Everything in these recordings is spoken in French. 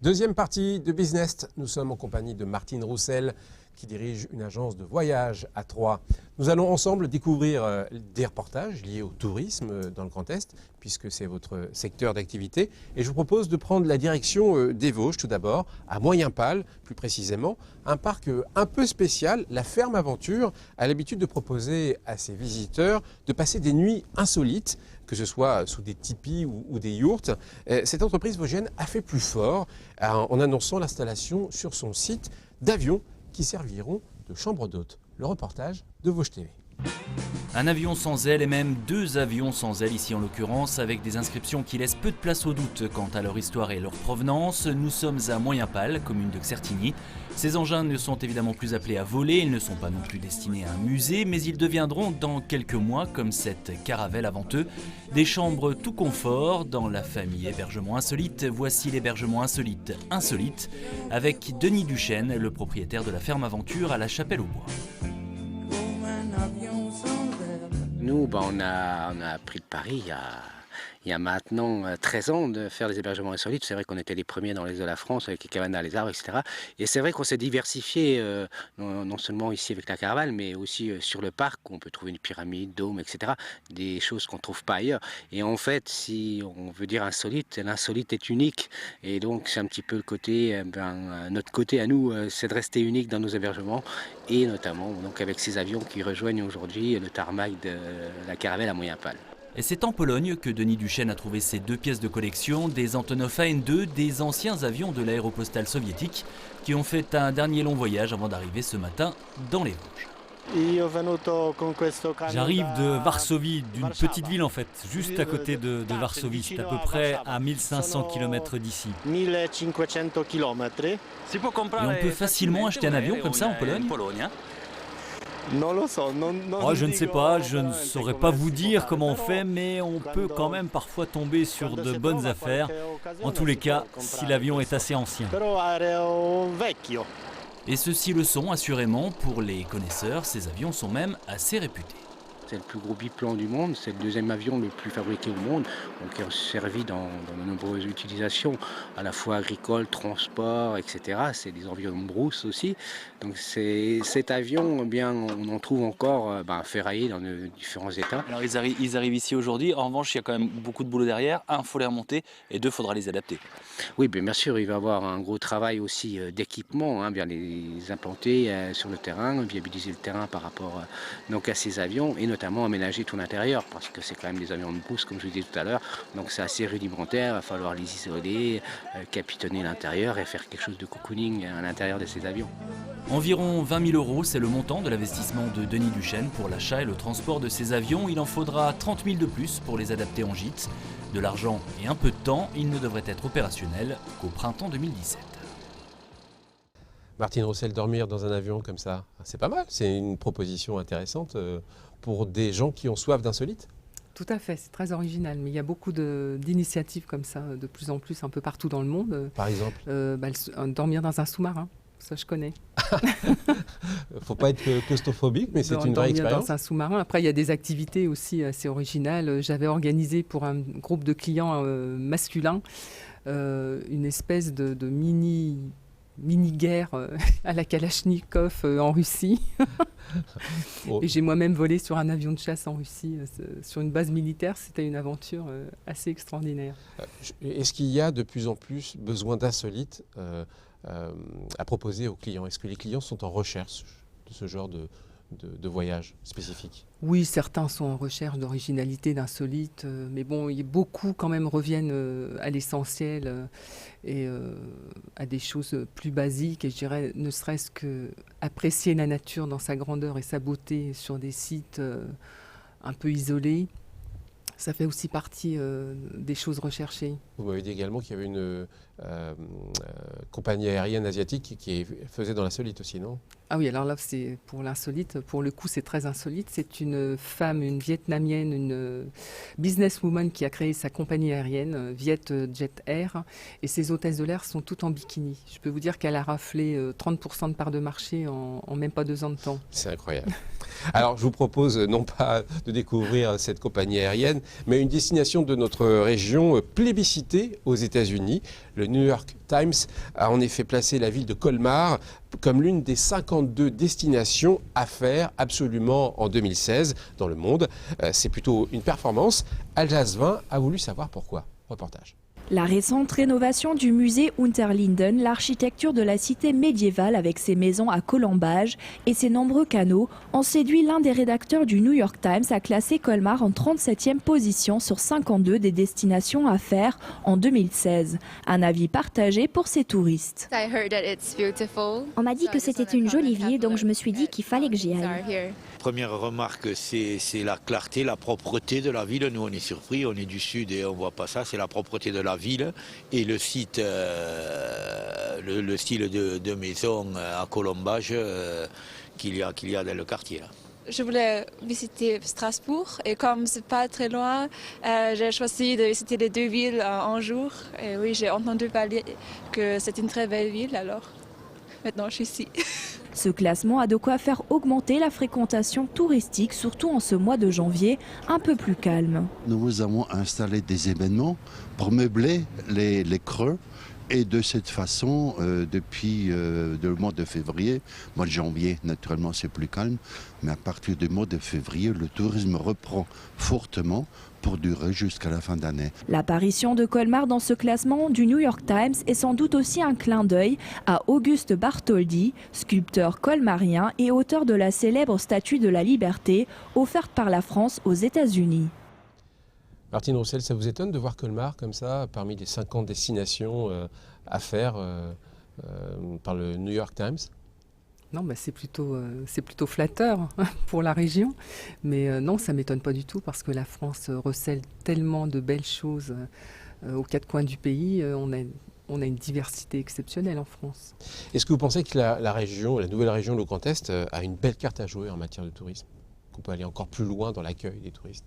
Deuxième partie de Business, nous sommes en compagnie de Martine Roussel qui dirige une agence de voyage à Troyes. Nous allons ensemble découvrir des reportages liés au tourisme dans le Grand Est, puisque c'est votre secteur d'activité. Et je vous propose de prendre la direction des Vosges tout d'abord, à Moyenpal plus précisément, un parc un peu spécial. La Ferme Aventure a l'habitude de proposer à ses visiteurs de passer des nuits insolites, que ce soit sous des tipis ou des yourtes. Cette entreprise vosgienne a fait plus fort en annonçant l'installation sur son site d'avions qui serviront de chambre d'hôte. Le reportage de Vosges TV. Un avion sans aile et même deux avions sans aile ici en l'occurrence, avec des inscriptions qui laissent peu de place au doute quant à leur histoire et leur provenance. Nous sommes à Moyenpal, commune de Xertigny. Ces engins ne sont évidemment plus appelés à voler, ils ne sont pas non plus destinés à un musée, mais ils deviendront dans quelques mois, comme cette Caravelle avant eux, des chambres tout confort. Dans la famille hébergement insolite, voici l'hébergement insolite, avec Denis Duchesne, le propriétaire de la Ferme Aventure à La Chapelle-aux-Bois. Nous, on a pris le pari il y a maintenant 13 ans de faire des hébergements insolites. C'est vrai qu'on était les premiers dans l'Est de la France avec les cabanes à les arbres, etc. Et c'est vrai qu'on s'est diversifié, non seulement ici avec la Caravelle, mais aussi sur le parc où on peut trouver une pyramide, dôme, etc. Des choses qu'on ne trouve pas ailleurs. Et en fait, si on veut dire insolite, l'insolite est unique. Et donc c'est un petit peu le côté, notre côté à nous, c'est de rester unique dans nos hébergements. Et notamment donc avec ces avions qui rejoignent aujourd'hui le tarmac de la Caravelle à Moyenpal. Et c'est en Pologne que Denis Duchesne a trouvé ces deux pièces de collection, des Antonov An-2, des anciens avions de l'aéropostale soviétique, qui ont fait un dernier long voyage avant d'arriver ce matin dans les Vosges. J'arrive de Varsovie, d'une petite ville en fait, juste à côté de Varsovie, c'est à peu près à 1500 km d'ici. Et on peut facilement acheter un avion comme ça en Pologne ? Oh, je ne sais pas, je ne saurais pas vous dire comment on fait, mais on peut quand même parfois tomber sur de bonnes affaires. En tous les cas, si l'avion est assez ancien. Et ceux-ci le sont assurément, pour les connaisseurs, ces avions sont même assez réputés. C'est le plus gros biplan du monde, c'est le deuxième avion le plus fabriqué au monde, donc qui est servi dans de nombreuses utilisations, à la fois agricoles, transport, etc. C'est des avions de brousse aussi. Donc cet avion, on en trouve encore ferraillé dans de différents états. Alors ils arrivent ici aujourd'hui, en revanche il y a quand même beaucoup de boulot derrière. Un, il faut les remonter, et deux, il faudra les adapter. Oui, bien sûr, il va y avoir un gros travail aussi d'équipement, bien les implanter sur le terrain, viabiliser le terrain par rapport donc à ces avions, et notamment aménager tout l'intérieur, parce que c'est quand même des avions de brousse, comme je vous disais tout à l'heure, donc c'est assez rudimentaire, il va falloir les isoler, capitonner l'intérieur et faire quelque chose de cocooning à l'intérieur de ces avions. Environ 20 000 €, c'est le montant de l'investissement de Denis Duchesne pour l'achat et le transport de ces avions. Il en faudra 30 000 de plus pour les adapter en gîte. De l'argent et un peu de temps, il ne devrait être opérationnel qu'au printemps 2017. Martine Roussel, dormir dans un avion comme ça, c'est pas mal. C'est une proposition intéressante pour des gens qui ont soif d'insolite. Tout à fait, c'est très original, mais il y a beaucoup d'initiatives comme ça, de plus en plus, un peu partout dans le monde. Par exemple dormir dans un sous-marin, ça je connais. Faut pas être claustrophobique, mais c'est une vraie expérience. Dormir dans un sous-marin. Après, il y a des activités aussi assez originales. J'avais organisé pour un groupe de clients masculins une espèce de mini-guerre à la Kalachnikov en Russie. Et j'ai moi-même volé sur un avion de chasse en Russie, sur une base militaire. C'était une aventure assez extraordinaire. Est-ce qu'il y a de plus en plus besoin d'insolites à proposer aux clients? Est-ce que les clients sont en recherche de ce genre de voyage spécifique? Oui, certains sont en recherche d'originalité, d'insolite, mais bon, beaucoup quand même reviennent à l'essentiel et à des choses plus basiques. Et je dirais, ne serait-ce qu'apprécier la nature dans sa grandeur et sa beauté sur des sites un peu isolés. Ça fait aussi partie des choses recherchées. Vous m'avez dit également qu'il y avait une compagnie aérienne asiatique qui faisait dans l'insolite aussi, non? Ah oui, alors là, c'est pour l'insolite. Pour le coup, c'est très insolite. C'est une femme, une Vietnamienne, une businesswoman qui a créé sa compagnie aérienne, VietJet Air. Et ses hôtesses de l'air sont toutes en bikini. Je peux vous dire qu'elle a raflé 30% de part de marché en même pas 2 ans de temps. C'est incroyable. Alors, je vous propose non pas de découvrir cette compagnie aérienne, mais une destination de notre région plébiscitée aux États-Unis, le New York Times a en effet placé la ville de Colmar comme l'une des 52 destinations à faire absolument en 2016 dans le monde. C'est plutôt une performance. Alsace 20 a voulu savoir pourquoi. Reportage. La récente rénovation du musée Unterlinden, l'architecture de la cité médiévale avec ses maisons à colombage et ses nombreux canaux ont séduit l'un des rédacteurs du New York Times à classer Colmar en 37e position sur 52 des destinations à faire en 2016. Un avis partagé pour ces touristes. On m'a dit que c'était une jolie ville, donc je me suis dit qu'il fallait que j'y aille. Première remarque, c'est la clarté, la propreté de la ville. Nous, on est surpris, on est du sud et on ne voit pas ça. C'est la propreté de la ville et le site, le style de maison à colombage qu'il y a dans le quartier. Là. Je voulais visiter Strasbourg et comme c'est pas très loin, j'ai choisi de visiter les deux villes en jour. Et oui, j'ai entendu parler que c'est une très belle ville, alors maintenant je suis ici. Ce classement a de quoi faire augmenter la fréquentation touristique, surtout en ce mois de janvier, un peu plus calme. Nous avons installé des événements pour meubler les creux. Et de cette façon, depuis le mois de février, mois de janvier, naturellement, c'est plus calme. Mais à partir du mois de février, le tourisme reprend fortement pour durer jusqu'à la fin d'année. L'apparition de Colmar dans ce classement du New York Times est sans doute aussi un clin d'œil à Auguste Bartholdi, sculpteur colmarien et auteur de la célèbre Statue de la Liberté, offerte par la France aux États-Unis. Martine Roussel, ça vous étonne de voir Colmar comme ça, parmi les 50 destinations à faire par le New York Times? Non, bah c'est plutôt flatteur pour la région. Mais non, ça ne m'étonne pas du tout parce que la France recèle tellement de belles choses aux quatre coins du pays. On a une diversité exceptionnelle en France. Est-ce que vous pensez que la nouvelle région, le Grand Est, a une belle carte à jouer en matière de tourisme? Qu'on peut aller encore plus loin dans l'accueil des touristes?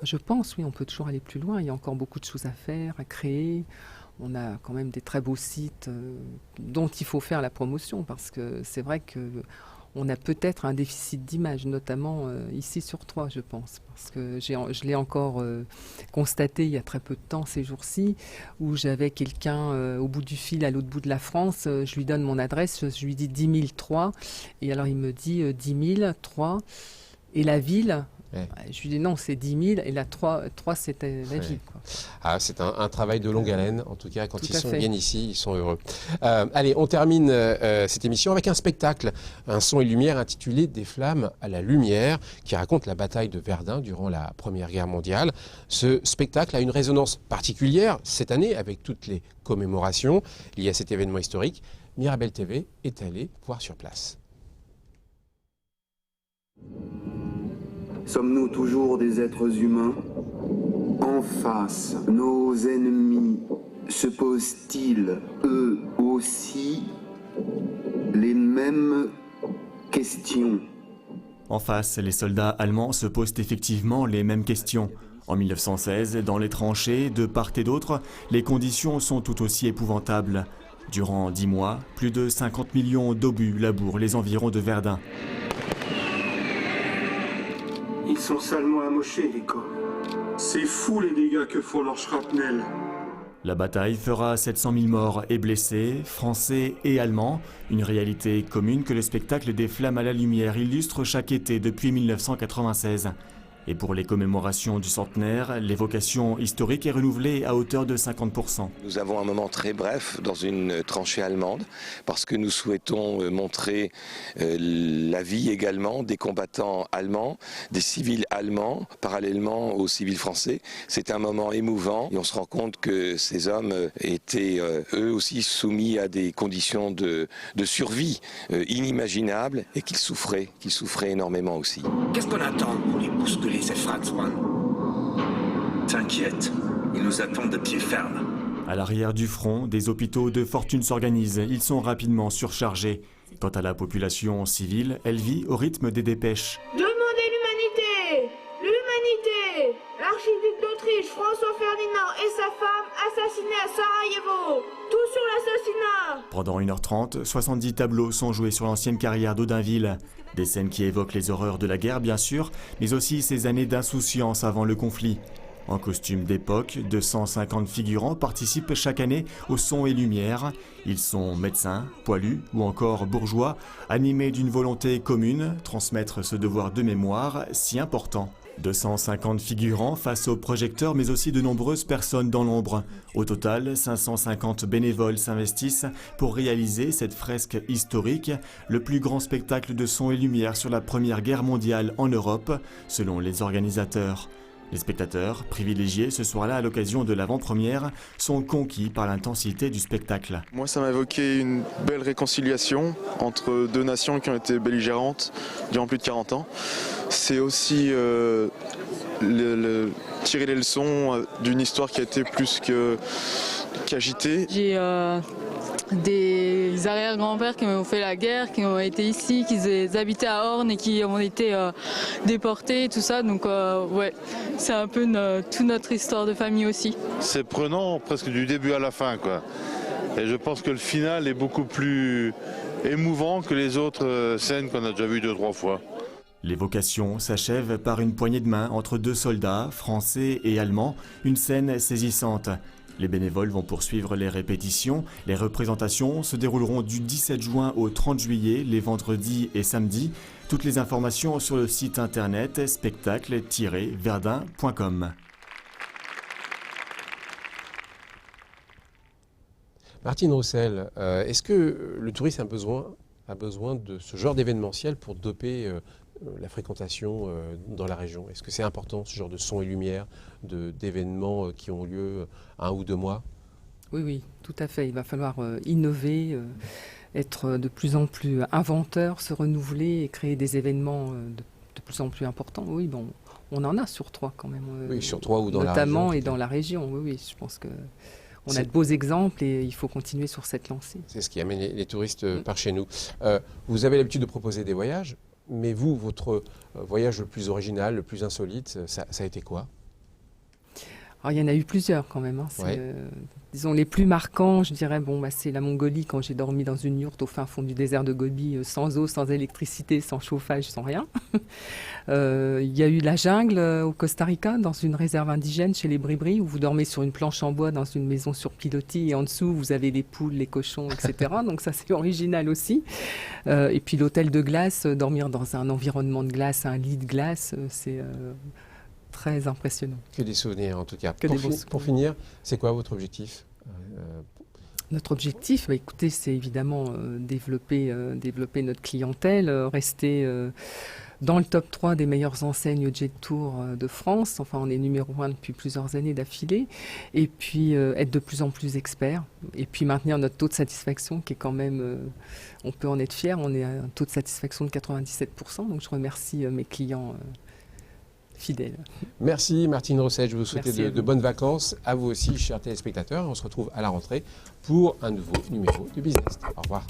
Je pense, oui, on peut toujours aller plus loin. Il y a encore beaucoup de choses à faire, à créer. On a quand même des très beaux sites dont il faut faire la promotion parce que c'est vrai qu'on a peut-être un déficit d'image, notamment ici sur Troyes, je pense. Parce que je l'ai encore constaté il y a très peu de temps, ces jours-ci, où j'avais quelqu'un au bout du fil, à l'autre bout de la France. Je lui donne mon adresse, je lui dis 10 000 Troyes. Et alors il me dit 10 000 Troyes. Et la ville... Ouais. Je lui dis non, c'est 10 000 et la 3 c'était la ville. Quoi. Ah, c'est un travail de longue haleine, en tout cas, quand ils viennent ici, ils sont heureux. Allez, on termine cette émission avec un spectacle, un son et lumière intitulé Des flammes à la lumière, qui raconte la bataille de Verdun durant la Première Guerre mondiale. Ce spectacle a une résonance particulière cette année avec toutes les commémorations liées à cet événement historique. Mirabel TV est allée voir sur place. Sommes-nous toujours des êtres humains? En face, nos ennemis se posent-ils eux aussi les mêmes questions? En face, les soldats allemands se posent effectivement les mêmes questions. En 1916, dans les tranchées, de part et d'autre, les conditions sont tout aussi épouvantables. Durant 10 mois, plus de 50 millions d'obus labourent les environs de Verdun. Ils sont salement amochés, les corps. C'est fou les dégâts que font leurs shrapnels. La bataille fera 700 000 morts et blessés, français et allemands, une réalité commune que le spectacle des Flammes à la Lumière illustre chaque été depuis 1996. Et pour les commémorations du centenaire, l'évocation historique est renouvelée à hauteur de 50%. Nous avons un moment très bref dans une tranchée allemande parce que nous souhaitons montrer la vie également des combattants allemands, des civils allemands, parallèlement aux civils français. C'est un moment émouvant et on se rend compte que ces hommes étaient eux aussi soumis à des conditions de survie inimaginables et qu'ils souffraient énormément aussi. Qu'est-ce qu'on attend pour les bousculer? C'est Franzmann. T'inquiète, ils nous attendent de pied ferme. À l'arrière du front, des hôpitaux de fortune s'organisent. Ils sont rapidement surchargés. Quant à la population civile, elle vit au rythme des dépêches. Demandez l'humanité! L'humanité! L'archiduc d'Autriche, François Ferdinand et sa femme assassinés à Sarajevo. Tout sur l'assassinat! Pendant 1h30, 70 tableaux sont joués sur l'ancienne carrière d'Audinville. Des scènes qui évoquent les horreurs de la guerre, bien sûr, mais aussi ces années d'insouciance avant le conflit. En costume d'époque, 250 figurants participent chaque année au son et lumière. Ils sont médecins, poilus ou encore bourgeois, animés d'une volonté commune, transmettre ce devoir de mémoire si important. 250 figurants face aux projecteurs, mais aussi de nombreuses personnes dans l'ombre. Au total, 550 bénévoles s'investissent pour réaliser cette fresque historique, le plus grand spectacle de son et lumière sur la Première Guerre mondiale en Europe, selon les organisateurs. Les spectateurs, privilégiés ce soir-là à l'occasion de l'avant-première, sont conquis par l'intensité du spectacle. Moi, ça m'a évoqué une belle réconciliation entre deux nations qui ont été belligérantes durant plus de 40 ans. C'est aussi tirer les leçons d'une histoire qui a été plus qu'agitée. J'ai des arrière-grands-pères qui ont fait la guerre, qui ont été ici, qui habitaient à Orne et qui ont été déportés et tout ça. Donc ouais, c'est un peu toute notre histoire de famille aussi. C'est prenant presque du début à la fin, quoi. Et je pense que le final est beaucoup plus émouvant que les autres scènes qu'on a déjà vues 2-3 fois. L'évocation s'achève par une poignée de main entre deux soldats, français et allemands, une scène saisissante. Les bénévoles vont poursuivre les répétitions. Les représentations se dérouleront du 17 juin au 30 juillet, les vendredis et samedis. Toutes les informations sur le site internet spectacle-verdun.com. Martine Roussel, est-ce que le tourisme a besoin de ce genre d'événementiel pour doper la fréquentation dans la région? Est-ce que c'est important, ce genre de son et lumière, d'événements qui ont lieu 1 ou 2 mois? Oui, tout à fait. Il va falloir innover, être de plus en plus inventeur, se renouveler et créer des événements de plus en plus importants. Oui, bon, on en a sur Troyes quand même. Oui, sur Troyes ou dans la région. Notamment et dans la région, oui, je pense que... On a de beaux exemples et il faut continuer sur cette lancée. C'est ce qui amène les touristes par chez nous. Vous avez l'habitude de proposer des voyages, mais vous, votre voyage le plus original, le plus insolite, ça a été quoi? Alors, il y en a eu plusieurs quand même. Disons les plus marquants, je dirais, c'est la Mongolie, quand j'ai dormi dans une yourte au fin fond du désert de Gobi, sans eau, sans électricité, sans chauffage, sans rien. Il y a eu la jungle au Costa Rica, dans une réserve indigène chez les Bribri, où vous dormez sur une planche en bois dans une maison sur pilotis, et en dessous vous avez les poules, les cochons, etc. Donc ça c'est original aussi. Et puis l'hôtel de glace, dormir dans un environnement de glace, un lit de glace, c'est... très impressionnant. Que des souvenirs en tout cas. Pour finir, c'est quoi votre objectif? Notre objectif, écoutez, c'est évidemment développer notre clientèle, rester dans le top 3 des meilleures enseignes Jet Tour de France. Enfin, on est numéro 1 depuis plusieurs années d'affilée. Et puis être de plus en plus expert. Et puis maintenir notre taux de satisfaction qui est quand même... on peut en être fier. On est à un taux de satisfaction de 97%. Donc je remercie mes clients fidèles. Merci Martine Roussel, je vous souhaite de bonnes vacances. À vous aussi, chers téléspectateurs. On se retrouve à la rentrée pour un nouveau numéro du Business. Au revoir.